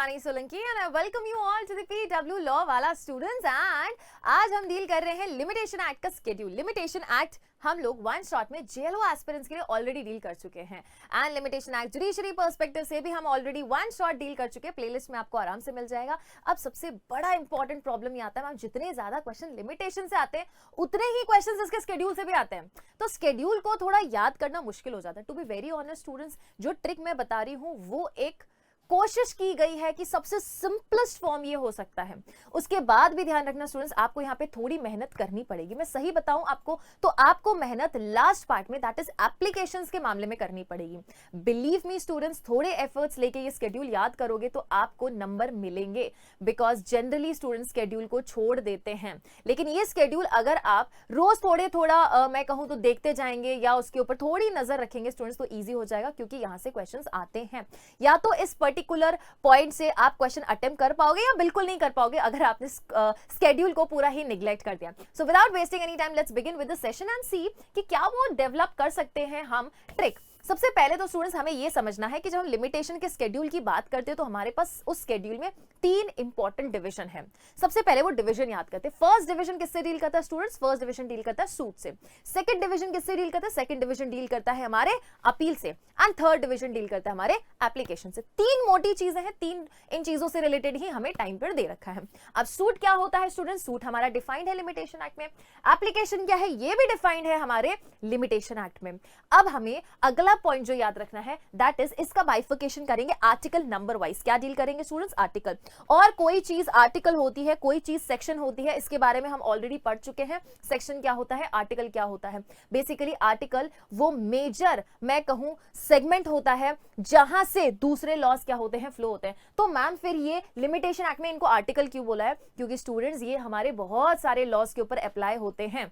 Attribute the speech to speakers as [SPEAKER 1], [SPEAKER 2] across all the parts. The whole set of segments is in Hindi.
[SPEAKER 1] Rani Solanki and I welcome you all to the PW law वाला स्टूडेंट्स। एंड आज हम डील कर रहे हैं लिमिटेशन एक्ट का स्केड्यूल। लिमिटेशन एक्ट हम लोग वन शॉट में जेएलओ एस्पिरेंट्स के लिए ऑलरेडी डील कर चुके हैं and limitation act judiciary perspective से भी हम ऑलरेडी वन शॉट डील कर चुके हैं। प्लेलिस्ट में आपको आराम से मिल जाएगा। अब सबसे बड़ा इंपॉर्टेंट प्रॉब्लम ये आता है, मैम जितने ज्यादा क्वेश्चन लिमिटेशन से आते हैं उतने ही क्वेश्चन इसके स्केड्यूल से भी आते हैं, तो स्केड्यूल को थोड़ा याद करना मुश्किल हो जाता है। To be very honest students, जो ट्रिक मैं बता रही हूँ वो एक कोशिश की गई है कि सबसे सिंपलेस्ट फॉर्म ये हो सकता है। उसके बाद भी ध्यान रखना स्टूडेंट्स, आपको यहाँ पे थोड़ी मेहनत करनी पड़ेगी। मैं सही बताऊं आपको तो आपको मेहनत लास्ट पार्ट में दैट इज एप्लीकेशंस के मामले में करनी पड़ेगी। बिलीव मी स्टूडेंट्स, थोड़े एफर्ट्स लेके ये स्केड्यूल याद करोगे तो आपको नंबर मिलेंगे, बिकॉज जनरली स्टूडेंट्स स्केड्यूल को छोड़ देते हैं। लेकिन ये स्केड्यूल अगर आप रोज थोड़ा मैं कहूं तो देखते जाएंगे या उसके ऊपर थोड़ी नजर रखेंगे स्टूडेंट्स, तो ईजी हो जाएगा, क्योंकि यहां से क्वेश्चंस आते हैं। या तो इस पर्टिकुलर पॉइंट से आप क्वेश्चन अटेम्प्ट कर पाओगे या बिल्कुल नहीं कर पाओगे अगर आपने स्केड्यूल को पूरा ही निग्लेक्ट कर दिया। So without wasting any time let's begin with the session and see कि क्या वो डेवलप कर सकते हैं हम ट्रिक। सबसे पहले तो स्टूडेंट्स हमें यह समझना है कि जब हम लिमिटेशन के स्केड्यूल की बात करते हैं तो हमारे पास उस स्केड्यूल में तीन इंपॉर्टेंट डिवीजन है। सबसे पहले वो डिवीजन याद करते हैं। फर्स्ट डिवीजन किससे डील करता है स्टूडेंट्स? फर्स्ट डिवीजन डील करता है सूट से। सेकंड डिवीजन किससे डील करता है? सेकंड डिवीजन डील करता है हमारे अपील से। एंड थर्ड डिवीजन डील करता है हमारे एप्लीकेशन से। तीन मोटी चीजें हैं, तीन इन चीजों से रिलेटेड ही हमें टाइम पीरियड दे रखा है। अब सूट क्या होता है स्टूडेंट्स? सूट हमारा डिफाइंड है लिमिटेशन एक्ट में। एप्लीकेशन क्या है? ये भी डिफाइंड है हमारे लिमिटेशन एक्ट में। अब हमें अगला पॉइंट जो याद रखना है दैट इज इसका बाइफिकेशन करेंगे आर्टिकल नंबर वाइज। क्या डील करेंगे स्टूडेंट्स? आर्टिकल। और कोई चीज आर्टिकल होती है, कोई चीज सेक्शन होती है, इसके बारे में हम ऑलरेडी पढ़ चुके हैं। सेक्शन क्या होता है, आर्टिकल क्या होता है। बेसिकली आर्टिकल वो मेजर मैं कहूं सेगमेंट होता है जहां से दूसरे लॉज क्या होते हैं, फ्लो होते हैं। तो मैम फिर ये लिमिटेशन एक्ट में इनको आर्टिकल क्यों बोला है? क्योंकि स्टूडेंट्स ये हमारे बहुत सारे लॉज के ऊपर अप्लाई होते हैं,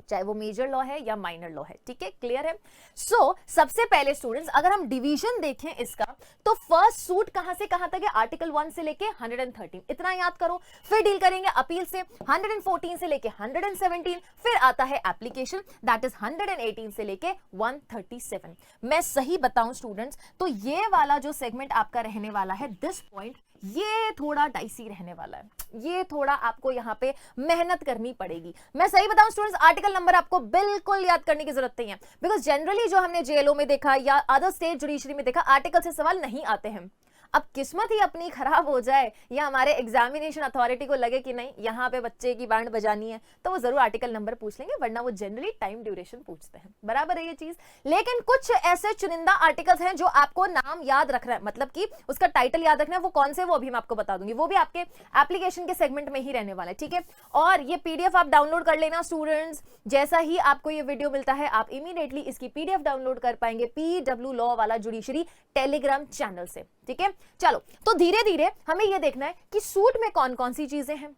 [SPEAKER 1] चाहे वो मेजर लॉ है या माइनर लॉ है। ठीक है, क्लियर है? सो सबसे पहले स्टूडेंट्स अगर हम डिवीजन देखें इसका, तो फर्स्ट सूट कहां से कहां तक है? आर्टिकल 1 से लेके 113, इतना याद करो। फिर डील करेंगे अपील से 114 से लेके 117, फिर आता है एप्लीकेशन दैट इज 118 से लेके 137। मैं सही बताऊं स्टूडेंट्स तो ये वाला जो सेगमेंट आपका रहने वाला है, दिस पॉइंट, ये थोड़ा डाइसी रहने वाला है। ये थोड़ा आपको यहाँ पे मेहनत करनी पड़ेगी। मैं सही बताऊं स्टूडेंट्स, आर्टिकल नंबर आपको बिल्कुल याद करने की जरूरत नहीं है, बिकॉज जनरली जो हमने जेएलओ में देखा या अदर स्टेट जुडिशरी में देखा, आर्टिकल से सवाल नहीं आते हैं। अब किस्मत ही अपनी खराब हो जाए या हमारे एग्जामिनेशन अथॉरिटी को लगे कि नहीं यहाँ पे बच्चे की बैंड बजानी है, तो वो जरूर आर्टिकल नंबर पूछ लेंगे, वरना वो जनरली टाइम ड्यूरेशन पूछते हैं। बराबर है ये चीज। लेकिन कुछ ऐसे चुनिंदा आर्टिकल्स हैं जो आपको नाम याद रखना है, मतलब कि उसका टाइटल याद रखना है। वो कौन से, वो अभी मैं आपको बता दूंगी। वो भी आपके एप्लीकेशन के सेगमेंट में ही रहने वाला है। ठीक है, और ये पीडीएफ आप डाउनलोड कर लेना स्टूडेंट्स। जैसा ही आपको ये वीडियो मिलता है आप इमीडिएटली इसकी पीडीएफ डाउनलोड कर पाएंगे पीडब्ल्यू लॉ वाला जुडिशरी टेलीग्राम चैनल से। ठीक है, चलो तो धीरे धीरे हमें यह देखना है कि सूट में कौन कौन सी चीजें हैं,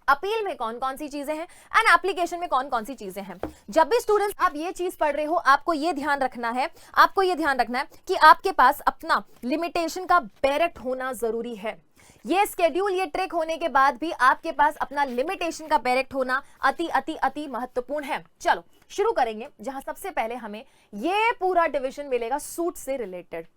[SPEAKER 1] अपील में कौन कौन सी चीजें हैं, एंड एप्लीकेशन में कौन कौन सी चीजें हैं। जब भी स्टूडेंट्स आप ये चीज पढ़ रहे हो, आपको ये ध्यान रखना है, कि आपके पास अपना लिमिटेशन का बैरेक्ट होना जरूरी है। ये स्केड्यूल, ये ट्रिक होने के बाद भी आपके पास अपना लिमिटेशन का बैरेक्ट होना अति अति अति महत्वपूर्ण है। चलो शुरू करेंगे, जहां सबसे पहले हमें ये पूरा डिवीजन मिलेगा सूट से रिलेटेड।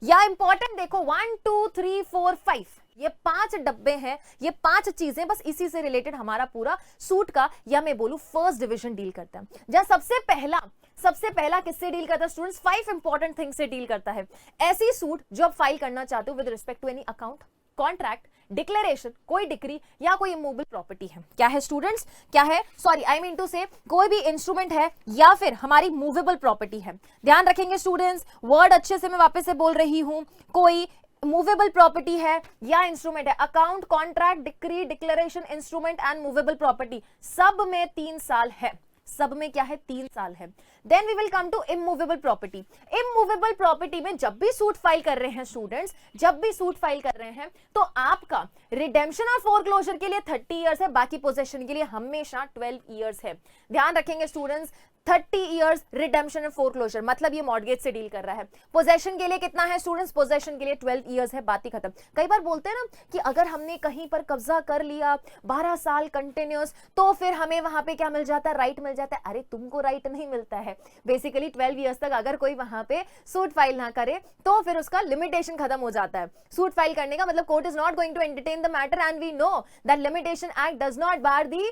[SPEAKER 1] या इंपॉर्टेंट देखो 1 2 3 4 5, ये 5 डब्बे हैं, ये 5 चीजें, बस इसी से रिलेटेड हमारा पूरा सूट का, या मैं बोलूं फर्स्ट डिवीजन डील करता है। जहां सबसे पहला किससे डील करता है स्टूडेंट्स? 5 इंपॉर्टेंट थिंग्स से डील करता है। ऐसी सूट जो आप फाइल करना चाहते हो with respect to any account, contract, declaration, कोई डिक्री या कोई इमूवेबल प्रॉपर्टी है। क्या है स्टूडेंट्स? क्या है? सॉरी, आई मीन टू से कोई भी इंस्ट्रूमेंट है या फिर हमारी मूवेबल प्रॉपर्टी है। ध्यान रखेंगे स्टूडेंट्स, वर्ड अच्छे से मैं वापस से बोल रही हूं। कोई मूवेबल प्रॉपर्टी है या इंस्ट्रूमेंट है, account, contract, decree, declaration, instrument and movable property, सब में 3 साल है। सब में क्या है? 3 साल है। Then we will come to immovable property. Immovable property में जब भी सूट फाइल कर रहे हैं स्टूडेंट्स, जब भी सूट फाइल कर रहे हैं तो आपका रिडेम्पशन और फोरक्लोजर के लिए 30 इयर्स है, बाकी पोजेशन के लिए हमेशा 12 इयर्स है। ध्यान रखेंगे students, 30 years redemption and foreclosure, मतलब ये मॉर्गेज से डील कर रहा है। पोजेशन के लिए कितना है स्टूडेंट्स? पोजेशन के लिए 12 इयर्स है, बात ही खत्म। कई बार बोलते हैं ना कि अगर हमने कहीं पर कब्जा कर लिया 12 साल कंटिन्यूअस, तो फिर हमें वहां पे क्या मिल जाता है? राइट मिल जाता है अरे तुमको राइट नहीं मिलता है। बेसिकली 12 ईयर्स तक अगर कोई वहां पे सूट फाइल ना करे तो फिर उसका लिमिटेशन खत्म हो जाता है। सूट फाइल करने का मतलब court is not going to entertain the matter and we know that limitation act does not bar the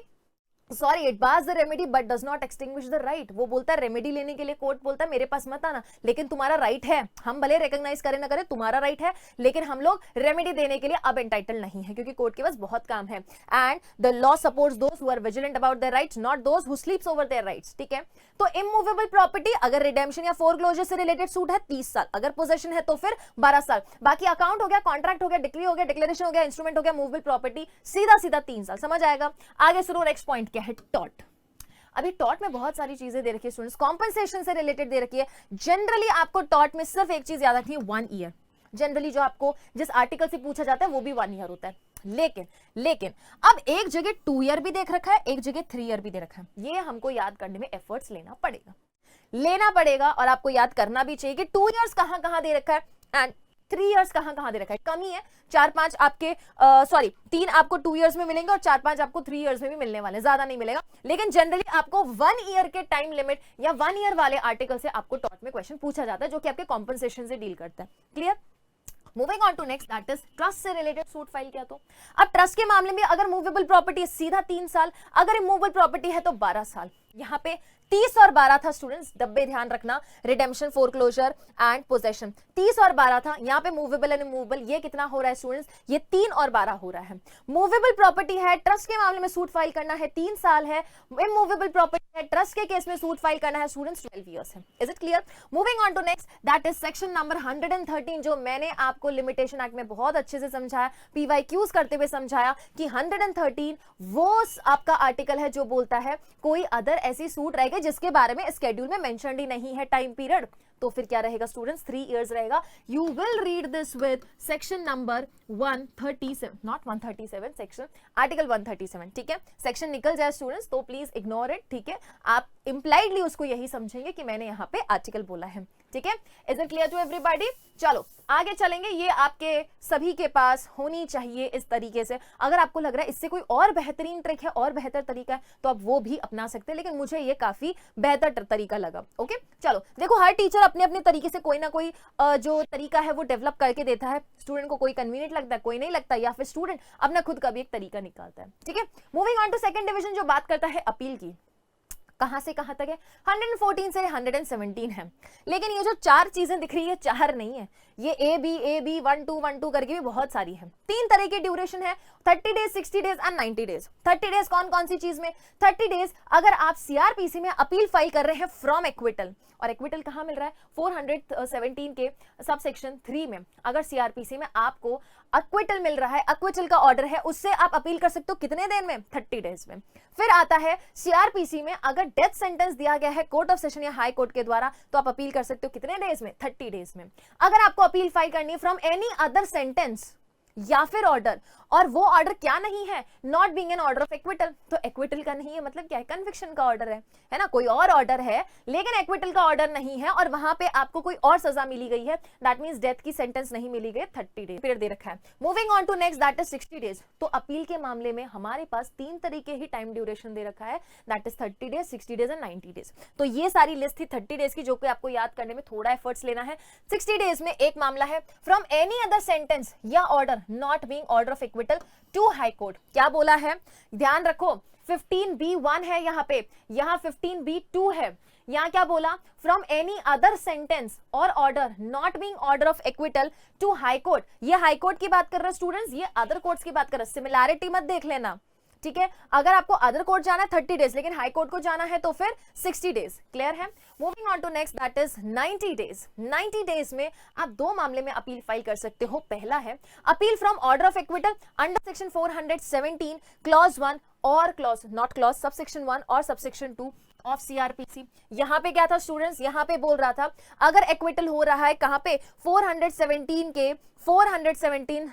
[SPEAKER 1] it bars the remedy but does not extinguish the right. वो बोलता है रेमेडी लेने के लिए कोर्ट बोलता है मेरे पास मत आना, लेकिन तुम्हारा राइट है, हम भले रिकॉग्नाइज करें ना करें तुम्हारा राइट है, लेकिन हम लोग रेमेडी देने के लिए अब एंटाइटल नहीं है क्योंकि कोर्ट के पास बहुत काम है। And the law supports those who are vigilant about their rights, not those who sleeps over their rights. ठीक है, तो इमूवेबल प्रॉपर्टी अगर रिडेम्पशन या फोरक्लोजर से रिलेटेड सूट है 30 साल, अगर पोजेशन है तो फिर 12 साल। बाकी अकाउंट हो गया, कॉन्ट्रैक्ट हो गया, डिक्री हो गया, डिक्लेरेशन हो गया, इंस्ट्रूमेंट हो गया, मूवेबल प्रॉपर्टी सीधा सीधा 3 साल। समझ आएगा? आगे सुनो, नेक्स्ट पॉइंट क्या है, टॉर्ट। अभी टॉर्ट में बहुत सारी चीजें दे रखी है स्टूडेंट्स, कॉम्पनसेशन से रिलेटेड दे रखी है। जनरली आपको टॉर्ट में सिर्फ एक चीज याद रखनी है, 1 ईयर। जनरली जो आपको जिस आर्टिकल से पूछा जाता है वो भी 1 ईयर होता है। लेकिन अब एक जगह 2 ईयर भी देख रखा है, एक जगह 3 ईयर भी दे रखा है। ये हमको याद करने में एफर्ट्स लेना पड़ेगा और आपको याद करना भी चाहिए कि 2 ईयर्स कहां दे रखा है एंड 3 ईयर्स कहां दे रखा है। कमी है, 4-5 आपके 3 आपको 2 ईयर्स में मिलेंगे और 4-5 आपको 3 ईयर्स में भी मिलने वाले, ज्यादा नहीं मिलेगा। लेकिन जनरली आपको 1 ईयर के टाइम लिमिट या 1 ईयर वाले आर्टिकल से आपको टॉर्ट में क्वेश्चन पूछा जाता है जो कि आपके कॉम्पनसेशन से डील करता है। Clear? Moving on to next, that is trust से रिलेटेड सूट फाइल किया तो अब ट्रस्ट के मामले में अगर मूवेबल प्रॉपर्टी है सीधा 3 साल, अगर इमूवेबल प्रॉपर्टी है तो 12 साल। यहाँ पे 30 और 12 था स्टूडेंट्स, डब्बे ध्यान रखना, रिडेम्पशन, फोरक्लोजर एंड पोजेशन 30 और 12 था। यहाँ पे मूवेबल एंड इमूवेबल ये कितना हो रहा है स्टूडेंट्स, ये 3 और 12 हो रहा है। मूवेबल प्रॉपर्टी है, ट्रस्ट के मामले में सूट फाइल करना है 3 साल है। इमूवेबल प्रॉपर्टी है, ट्रस्ट के केस में सूट फाइल करना है स्टूडेंट्स 12 ईयर्स है। Is it clear? Moving on to next, that is section number 113, जो मैंने आपको लिमिटेशन एक्ट में बहुत अच्छे से समझाया, PYQs करते हुए समझाया कि 113 वो आपका आर्टिकल है जो बोलता है कोई अदर ऐसी सूट रहेगी जिसके बारे में स्केड्यूल में मेंशन्ड ही नहीं है टाइम पीरियड, तो फिर क्या रहेगा स्टूडेंट्स, 3 इयर्स रहेगा। You will read this with section number 137, not 137, section article 137। ठीक है, सेक्शन निकल जाए स्टूडेंट्स तो प्लीज इग्नोर इट। ठीक है, आप इंप्लाइडली उसको यही समझेंगे कि मैंने यहाँ पे आर्टिकल बोला है। ठीक है, is it clear to everybody? चलो आगे चलेंगे, ये आपके सभी के पास होनी चाहिए इस तरीके से। अगर आपको लग रहा है इससे कोई और बेहतरीन ट्रिक है और बेहतर तरीका है तो आप वो भी अपना सकते हैं, लेकिन मुझे ये काफी बेहतर तरीका लगा। ओके, चलो देखो, हर टीचर अपने अपने तरीके से कोई ना कोई जो तरीका है वो डेवलप करके देता है। स्टूडेंट को कोई कन्वीनियंट लगता है, कोई नहीं लगता, या फिर स्टूडेंट अपना खुद का भी एक तरीका निकालता है। ठीक है, moving on to second division जो बात करता है अपील की, कहां से कहां तक है, 114 से 117 है। लेकिन ये जो 4 चीजें दिख रही है, 4 नहीं है, ये ए बी 1 2 करके भी बहुत सारी है। 3 तरह की ड्यूरेशन है, 30 days, 60 days and 90 days. 30 days कौन सी चीज में? 30 डेज अगर आप CRPC में अपील फाइल कर रहे हैं फ्रॉम एक्विटल, और एक्विटल कहां मिल रहा है, 417 के सब सेक्शन 3 में। अगर CRPC में आपको एक्विटल मिल रहा है, एक्विटल का ऑर्डर है, उससे आप अपील कर सकते हो कितने दिन में, 30 डेज में। फिर आता है CRPC में अगर डेथ सेंटेंस दिया गया है कोर्ट ऑफ सेशन या हाई कोर्ट के द्वारा तो आप अपील कर सकते हो कितने डेज में, 30 डेज में। अगर आपको अपील फाइल करनी है फ्रॉम एनी अदर सेंटेंस या फिर ऑर्डर, और वो ऑर्डर क्या नहीं है, not being an order of acquittal, तो एक्विटल का नहीं है मतलब क्या है, कन्विक्शन का ऑर्डर है ना, कोई और ऑर्डर है लेकिन एक्विटल का ऑर्डर नहीं है और वहां पे आपको कोई और सजा मिली गई है, दैट मींस डेथ की सेंटेंस नहीं मिली गई, 30 डेज पीरियड दे रखा है। Moving on to next, that is 60 days. तो अपील के मामले में हमारे पास 3 तरीके ही टाइम ड्यूरेशन दे रखा है, that is 30 days, 60 days and 90 days. तो ये सारी लिस्ट थी 30 डेज की, जो कि आपको याद करने में थोड़ा एफर्ट्स लेना है। 60 डेज में एक मामला है फ्रॉम एनी अदर सेंटेंस या order not being order of acquittal to high court. क्या बोला है, ध्यान रखो, 15B1 है यहाँ पे, यहाँ 15B2 है। यहाँ क्या बोला, फ्रॉम एनी अदर सेंटेंस और order not being order of acquittal to high court. ये हाई कोर्ट की बात कर रहे हैं स्टूडेंट्स, ये अदर कोर्ट्स की बात कर रहे हैं, सिमिलैरिटी मत देख लेना। ठीक है, अगर आपको अदर कोर्ट जाना है 30 डेज, लेकिन हाई कोर्ट को जाना है तो फिर 60 डेज। क्लियर है? Moving on to next, that is 90 days. 90 days में आप 2 मामले में अपील फाइल कर सकते हो। पहला है appeal from order of acquittal under section 417 clause 1 और क्लॉज नॉट क्लॉज सबसेक्शन 1 और सबसेक्शन 2 ऑफ CRPC। यहाँ पे क्या था स्टूडेंट्स, यहाँ पे बोल रहा था अगर एक्विटल हो रहा है कहाँ पे, 417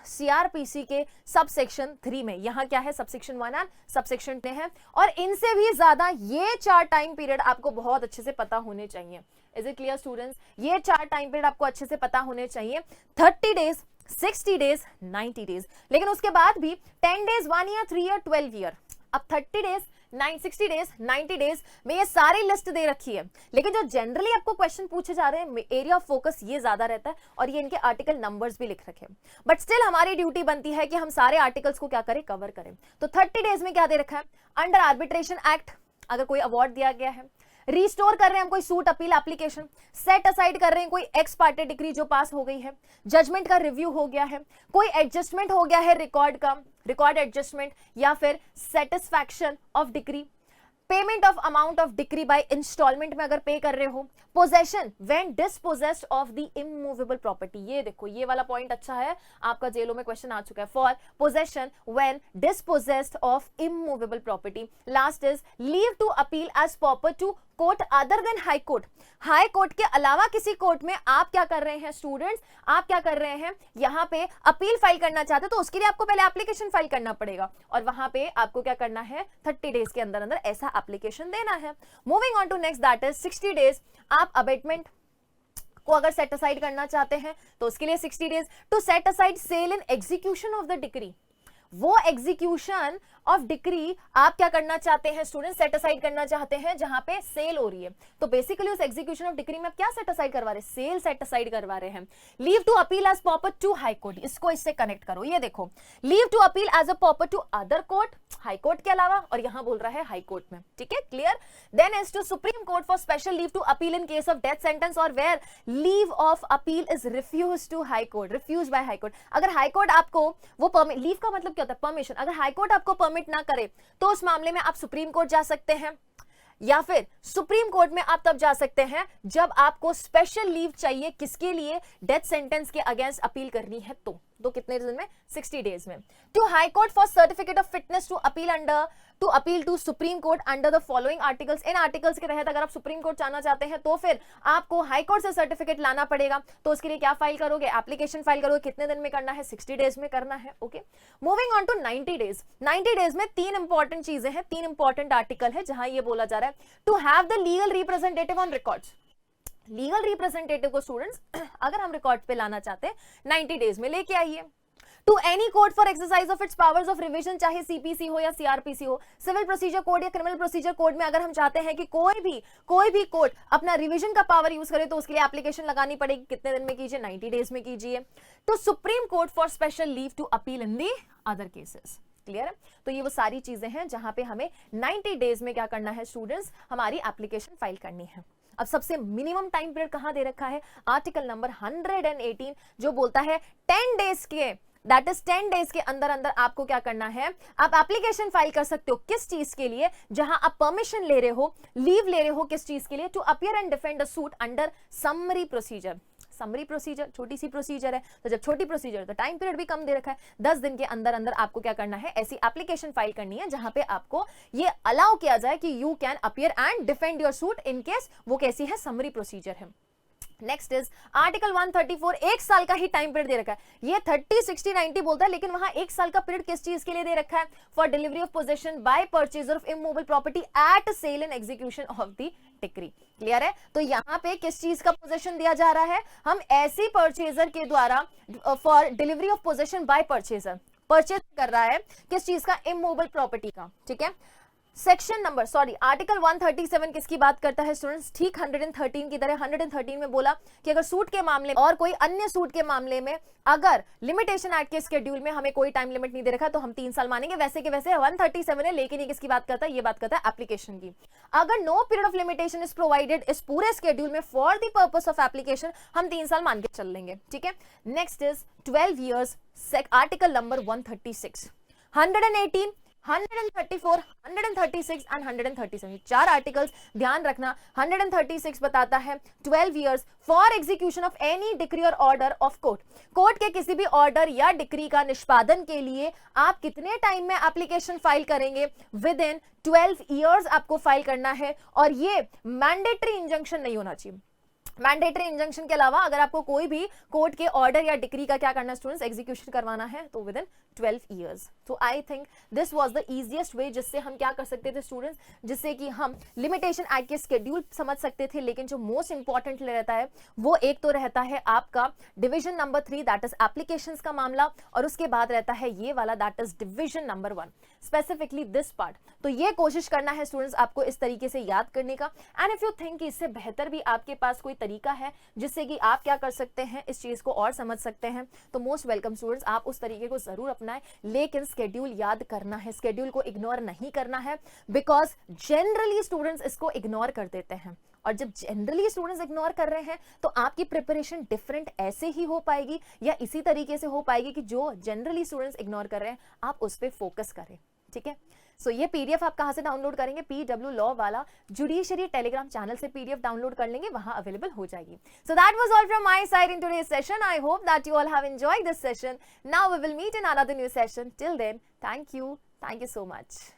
[SPEAKER 1] CRPC के सबसेक्शन 3 में। यहाँ क्या है, सबसेक्शन 1 एंड सबसेक्शन 2 है, और इनसे भी ज्यादा ये 4 टाइम पीरियड आपको बहुत अच्छे से पता होने चाहिए। Is it clear students? ये 4 टाइम पीरियड आपको अच्छे से पता होने चाहिए, 30 डेज, 60 डेज, 90 डेज। लेकिन उसके बाद भी 10 डेज, 1 ईयर, 3 ईयर, 12 ईयर। अब 30 डेज 60 डेज 90 डेज में ये सारी लिस्ट दे रखी है, लेकिन जो जनरली आपको क्वेश्चन पूछे जा रहे हैं एरिया ऑफ फोकस ये ज्यादा रहता है और ये इनके आर्टिकल नंबर्स भी लिख रखे हैं, बट स्टिल हमारी ड्यूटी बनती है कि हम सारे आर्टिकल्स को क्या करें, कवर करें। तो 30 डेज में क्या दे रखा है, अंडर आर्बिट्रेशन एक्ट अगर कोई अवार्ड दिया गया है, रिस्टोर कर रहे हैं हम कोई suit appeal application, set aside कर रहे हैं कोई एक्स पार्टी डिग्री जो पास हो गई है, जजमेंट का रिव्यू हो गया है, कोई एडजस्टमेंट हो गया है रिकॉर्ड का, रिकॉर्ड एडजस्टमेंट, या फिर satisfaction of degree, payment of amount of degree by instalment में अगर पे कर रहे हो, possession when dispossessed of the immovable property, ये देखो ये वाला पॉइंट अच्छा है, आपका जेलो में क्वेश्चन आ चुका है, for possession when dispossessed of immovable property. Last is leave to appeal as proper to court other than high court, high court के अलावा किसी कोर्ट में आप क्या कर रहे हैं स्टूडेंट्स, आप क्या कर रहे हैं, यहाँ पे अपील फाइल करना चाहते हो तो उसके लिए आपको पहले एप्लीकेशन फाइल करना पड़ेगा और वहां पे आपको क्या करना है, 30 डेज के अंदर अंदर ऐसा एप्लीकेशन देना है। Moving on to next that is 60 days, आप अबेटमेंट को अगर सेट असाइड करना चाहते हैं तो उसके लिए 60 days to set aside sale in execution of the decree, वो एग्जीक्यूशन ऑफ डिक्री आप क्या करना चाहते हैं स्टूडेंट, सेट असाइड करना चाहते हैं जहां पे सेल हो रही है, तो बेसिकली उस एग्जीक्यूशन ऑफ डिक्री में आप क्या सेट असाइड करवा रहे हैं, सेल सेट असाइड करवा रहे हैं। Leave to appeal as proper to high court, इसको इससे कनेक्ट करो, ये देखो leave to appeal as a proper to other court, high court के अलावा, और यहां बोल रहा है हाई कोर्ट में, ठीक है clear. Then is to supreme court for special leave to appeal in case of death sentence और where leave of appeal is refuse to high court, refuse by high court, अगर हाई कोर्ट आपको वो परमिट, लीव का मतलब क्या होता है परमिशन, अगर हाई कोर्ट आपको परमिट ना करे तो उस मामले में आप सुप्रीम कोर्ट जा सकते हैं, या फिर सुप्रीम कोर्ट में आप तब जा सकते हैं जब आपको स्पेशल लीव चाहिए, किसके लिए, डेथ सेंटेंस के अगेंस्ट अपील करनी है तो कितने दिन में, 60 डेज में। To high court for certificate of fitness to appeal to supreme court under the following articles, इन आर्टिकल्स के तहत अगर आप सुप्रीम कोर्ट जाना चाहते हैं तो फिर आपको हाई कोर्ट से सर्टिफिकेट लाना पड़ेगा, तो उसके लिए क्या फाइल करोगे, एप्लीकेशन फाइल करोगे, कितने दिन में करना है, 60 डेज में करना है। Okay, moving on to 90 days, 90 days में तीन इंपॉर्टेंट चीजें हैं, तीन इंपॉर्टेंट आर्टिकल है जहां ये बोला जा रहा है to have the legal representative on records, legal representative को स्टूडेंट्स अगर हम रिकॉर्ड पे लाना चाहते हैं 90 डेज में लेके आइए। To any court for exercise of its powers of revision, चाहे सीपीसी हो या सीआरपीसी हो, सिविल प्रोसीजर कोड या क्रिमिनल प्रोसीजर कोड में अगर हम चाहते हैं कि कोई भी कोर्ट अपना रिवीजन का पावर यूज करे तो उसके लिए एप्लीकेशन लगानी पड़ेगी, कितने दिन में कीजिए, 90 डेज में कीजिए। To supreme court for special leave to appeal in the other cases, clear है। तो ये वो सारी चीजें हैं जहां पे हमें 90 डेज में क्या करना है स्टूडेंट्स, हमारी एप्लीकेशन फाइल करनी है। अब सबसे मिनिमम टाइम पीरियड कहां दे रखा है, आर्टिकल नंबर 118 जो बोलता है 10 डेज के, दैट इज 10 डेज के अंदर अंदर आपको क्या करना है, आप एप्लीकेशन फाइल कर सकते हो, किस चीज के लिए, जहां आप परमिशन ले रहे हो, लीव ले रहे हो, किस चीज के लिए, to appear and defend a suit under summary procedure. Summary procedure छोटी सी प्रोसीजर है, तो जब छोटी प्रोसीजर तो टाइम पीरियड भी कम दे रखा है, 10 दिन के अंदर अंदर आपको क्या करना है, ऐसी एप्लीकेशन फाइल करनी है जहां पे आपको ये अलाउ किया जाए कि you can appear and defend your suit in case वो कैसी है, समरी प्रोसीजर है। नेक्स्ट इज आर्टिकल 134, एक साल का ही टाइम पीरियड दे रखा है, ये 30, 60, 90 बोलता है, लेकिन वहां एक साल का पीरियड किस चीज के लिए दे रखा है, for delivery of possession by purchaser of immovable property at sale and execution of the decree, clear है। तो यहाँ पे किस चीज का पोजेशन दिया जा रहा है, हम ऐसी परचेजर के द्वारा for delivery of possession by purchaser, purchase कर रहा है किस चीज का, इमूवेबल प्रॉपर्टी का, ठीक है। सेक्शन नंबर आर्टिकल 137 किसकी बात करता है स्टूडेंट्स, ठीक 113 की तरह 113 में बोला कि अगर सूट के मामले और कोई अन्य सूट के मामले में अगर लिमिटेशन एक्ट के स्केड्यूल में हमें कोई टाइम लिमिट नहीं दे रखा तो हम 3 साल मानेंगे, वैसे के वैसे 137 है, लेकिन ये किसकी बात करता है, ये बात करता है एप्लीकेशन की। अगर no period of limitation is provided इस पूरे स्केड्यूल में for the purpose of application, हम 3 साल मान के चल लेंगे, ठीक है। Next is 12 years, article number 136, 118, 134, 136 and 137, 4 articles ध्यान रखना। 136 बताता है 12 years for execution of any decree और ऑर्डर ऑफ कोर्ट, कोर्ट के किसी भी ऑर्डर या डिक्री का निष्पादन के लिए आप कितने टाइम में एप्लीकेशन फाइल करेंगे, विद इन 12 इयर्स आपको फाइल करना है, और ये मैंडेटरी इंजंक्शन नहीं होना चाहिए। मैंडेटरी इंजंक्शन के अलावा अगर आपको कोई भी कोर्ट के ऑर्डर या डिक्री का क्या करना है स्टूडेंट्स, एग्जीक्यूशन करवाना है, तो विद इन 12 years. तो I think this was the easiest way जिससे हम क्या कर सकते थे स्टूडेंट्स, जिससे कि हम लिमिटेशन एक्ट के स्केड्यूल समझ सकते थे. लेकिन जो मोस्ट इंपॉर्टेंट रहता है वो एक तो रहता है आपका division number 3 that is applications का मामला, और उसके बाद रहता है ये वाला that is division number 1, specifically this part. तो ये कोशिश करना है स्टूडेंट्स आपको इस तरीके से याद करने का. एंड इफ यू थिंक इससे बेहतर भी आपके पास कोई तरीका है जिससे कि आप क्या कर सकते हैं, इस चीज को और समझ सकते हैं, तो मोस्ट वेलकम स्टूडेंट्स, आप उस तरीके को जरूर अपनाएं. लेकिन स्केड्यूल याद करना है, स्केड्यूल को इग्नोर नहीं करना है, बिकॉज जनरली स्टूडेंट्स इसको इग्नोर कर देते हैं. और जब जनरली स्टूडेंट्स इग्नोर कर रहे हैं तो आपकी प्रिपरेशन डिफरेंट ऐसे ही हो पाएगी या इसी तरीके से हो पाएगी कि जो जनरली स्टूडेंट्स इग्नोर कर रहे हैं आप उस पर फोकस करें. ठीक है. सो ये पीडीएफ आप कहां से डाउनलोड करेंगे, पीडब्ल्यू लॉ वाला जुडिशरी टेलीग्राम चैनल से पीडीएफ डाउनलोड कर लेंगे, वहां अवेलेबल हो जाएगी. So that was all from my side in today's session. I hope that you all have enjoyed this session. Now we will meet in another new session. Till then, thank you so much.